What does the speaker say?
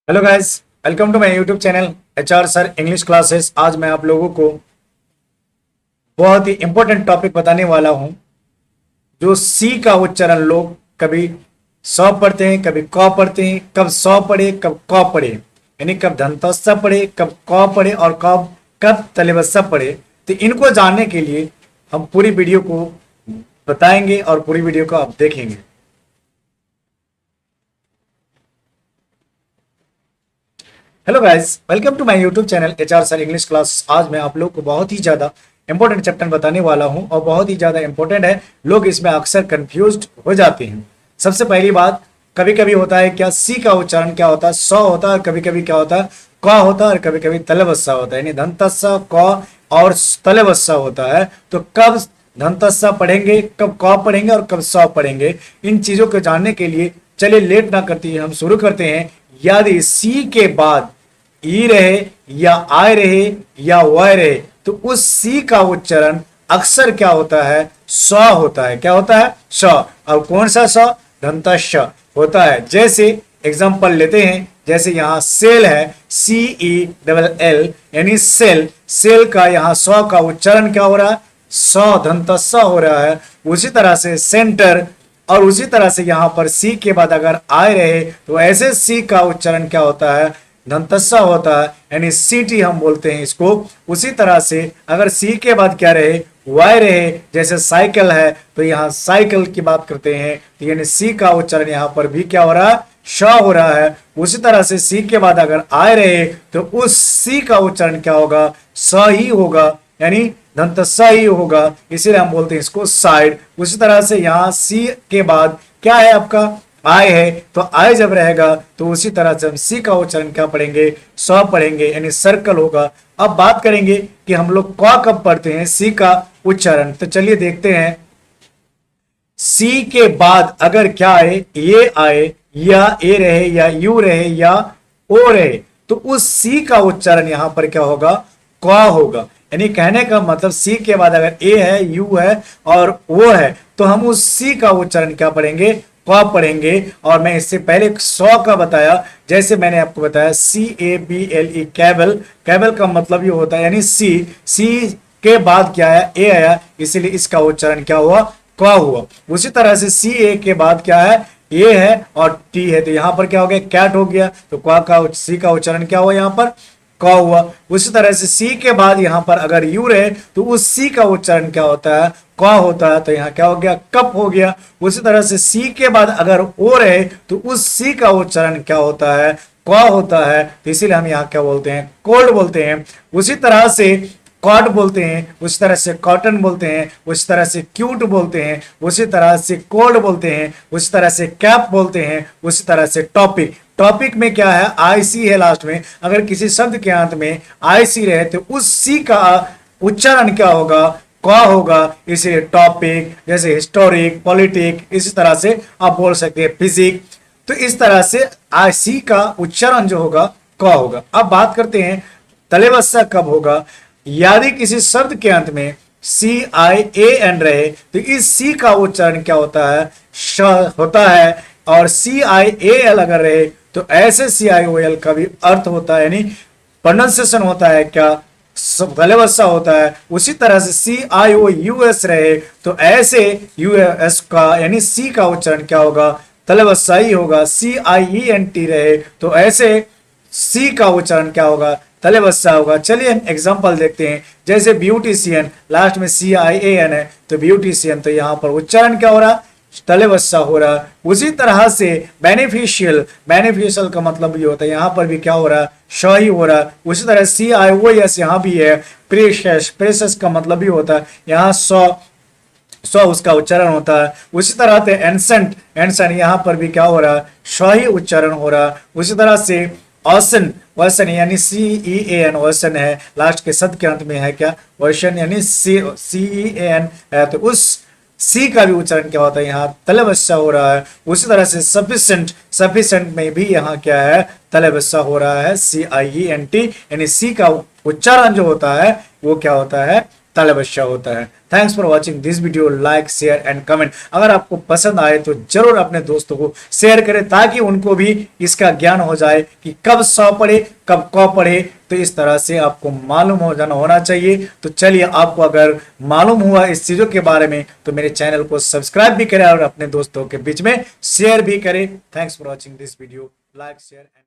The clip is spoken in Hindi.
Hello guys, welcome to my YouTube channel HR sir English classes. आज मैं आप लोगों को बहुत ही इंपॉर्टेंट टॉपिक बताने वाला हूं। जो सी का उच्चारण लोग कभी सौ पढ़ते हैं, कभी क पढ़ते हैं। कब सौ पढ़े, कब क पढ़े, यानी कब दंतस्सा पढ़े, कब क पढ़े और कब कब तलेबस्सा पढ़े। तो इनको जानने के लिए हम पूरी वीडियो को बताएंगे और पूरी वीडियो को आप देखेंगे। Hello guys, welcome to my YouTube channel HR sir English class. आज मैं आप लोग को बहुत ही ज़्यादा इंपॉर्टेंट चैप्टर बताने वाला हूं और बहुत ही ज़्यादा इंपॉर्टेंट है। लोग इसमें अक्सर कंफ्यूज्ड हो जाते हैं। सबसे पहली बात, कभी कभी होता है क्या, सी का उच्चारण क्या होता है, सौ होता है, और कभी कभी क्या होता है, क होता है, और कभी कभी तलवस्सा होता है, यानी दंतस्सा क और तलवस्सा होता है। तो कब दंतस्सा पढ़ेंगे, कब क पढ़ेंगे और कब सौ पढ़ेंगे, इन चीज़ों को जानने के लिए चलिए लेट ना करते हैं, हम शुरू करते हैं। यदि सी के बाद ई रहे या आय रहे या वाय रहे तो उस सी का उच्चारण अक्सर क्या होता है, स होता है। क्या होता है, स। और कौन सा स, दंत श होता है। जैसे एग्जांपल लेते हैं, जैसे यहाँ सेल है, सी ई डबल एल यानी सेल। सेल का यहाँ स का उच्चारण क्या हो रहा है, स दंत स हो रहा है। उसी तरह से सेंटर, और उसी तरह से यहाँ पर सी के बाद अगर आए रहे तो ऐसे सी का उच्चारण क्या होता है, दंतस्सा होता है, यानी सीटी हम बोलते हैं इसको। उसी तरह से अगर सी के बाद क्या रहे, वाई रहे, जैसे साइकिल है तो यहाँ साइकिल की बात करते हैं, तो यानी सी का उच्चारण यहाँ पर भी क्या हो रहा है, श हो रहा है। उसी तरह से सी के बाद अगर आए रहे तो उस सी का उच्चारण क्या होगा, स ही होगा, यानी दंतस्सा ही होगा, इसीलिए हम बोलते हैं इसको साइड। उसी तरह से यहाँ सी के बाद क्या है आपका, आय है, तो आय जब रहेगा तो उसी तरह से हम सी का उच्चारण क्या पढ़ेंगे, स पढ़ेंगे, यानी सर्कल होगा। अब बात करेंगे कि हम लोग क कब पढ़ते हैं सी का उच्चारण, तो चलिए देखते हैं। सी के बाद अगर क्या आए, ये आए या ए रहे या यू रहे या ओ रहे तो उस सी का उच्चारण यहां पर क्या होगा, क होगा। यानी कहने का मतलब सी के बाद अगर ए है, यू है और ओ है तो हम उस सी का उच्चारण क्या पढ़ेंगे, क पढ़ेंगे। और मैं इससे पहले सौ का बताया, जैसे मैंने आपको बताया C A B L E, cable. Cable का मतलब ये होता है, यानी सी, सी के बाद क्या आया, ए आया, इसीलिए इसका उच्चारण क्या हुआ, क हुआ। उसी तरह से सी ए के बाद क्या है, ए है और टी है, तो यहां पर क्या हो गया, कैट हो गया, तो क का सी का उच्चारण क्या हुआ, यहां पर क हुआ। उसी तरह से सी के बाद यहां पर अगर यू रहे तो उस सी का उच्चारण क्या होता है, क होता है, तो यहाँ क्या हो गया, कप हो गया। उसी तरह से सी के बाद अगर ओ रहे तो उस सी का उच्चारण क्या होता है, क होता है, तो इसीलिए हम यहाँ क्या बोलते हैं, कोल्ड बोलते हैं। उसी तरह से कॉट बोलते हैं, उसी तरह से कॉटन बोलते हैं, उसी तरह से क्यूट बोलते हैं, उसी तरह से कोल्ड बोलते हैं, उसी तरह से कैप बोलते हैं, उसी तरह से टॉपिक। टॉपिक में क्या है, आईसी है लास्ट में। अगर किसी शब्द के अंत में आईसी रहे तो उस सी का उच्चारण क्या होगा, क होगा, इसे टॉपिक, जैसे हिस्टोरिक, पॉलिटिक, इसी तरह से आप बोल सकते हैं फिजिक। तो इस तरह से आईसी का उच्चारण जो होगा क होगा। अब बात करते हैं तलेबस्सा कब होगा। यदि किसी शब्द के अंत में सी आई ए एन रहे तो इस सी का उच्चारण क्या होता है, श होता है। और सी आई ए एल अगर रहे तो ऐसे सी आई ओ एल का भी अर्थ होता है, यानी प्रोनाउंसिएशन होता है क्या, तलेबस्सा होता है। उसी तरह से सी आई ओ यू एस रहे तो ऐसे यू एस का यानी सी का उच्चारण क्या होगा, तलेबस्सा ही होगा। सी आई ई एन टी रहे तो ऐसे सी का उच्चारण क्या होगा, तलेबस्सा होगा। चलिए हम एग्जांपल देखते हैं, जैसे ब्यूटिशियन, लास्ट में सी आई ए एन है तो ब्यूटिशियन, तो यहाँ पर उच्चारण क्या हो रहा, तलेबस्सा हो रहा। उसी तरह से बेनिफिशियल, बेनिफिशियल का मतलब ये होता है, यहाँ पर भी क्या हो रहा, श ही हो रहा। उसी तरह सी आई ओ एस यहाँ भी है। प्रेशस, प्रेशस का मतलब भी होता है, यहाँ सौ उसका उच्चारण होता है। उसी तरह से एंसेंट, एंसेंट यहाँ पर भी क्या हो रहा है, श ही उच्चारण हो रहा। उसी तरह से ऑसन, वर्सन यानी सी ई ए एन, वर्सन है, लास्ट के शब्द के अंत में है क्या, वर्सन यानी सी सी ई ए एन है, तो उस सी का भी उच्चारण क्या होता है, यहाँ तलेबस्सा हो रहा है। उसी तरह से सफिशिएंट, सफिशिएंट में भी यहाँ क्या है, तलेबस्सा हो रहा है, सी आई ई एन टी, यानी सी का उच्चारण जो होता है वो क्या होता है, तालबश्य होता है। Thanks for watching this video, like share and comment. अगर आपको पसंद आए तो जरूर अपने दोस्तों को शेयर करें ताकि उनको भी इसका ज्ञान हो जाए कि कब सौ पढ़े कब क पढ़े। तो इस तरह से आपको मालूम होना चाहिए। तो चलिए, आपको अगर मालूम हुआ इस चीजों के बारे में तो मेरे चैनल को सब्सक्राइब भी करें और अपने दोस्तों के बीच में शेयर भी करें। Thanks for watching this video, like share and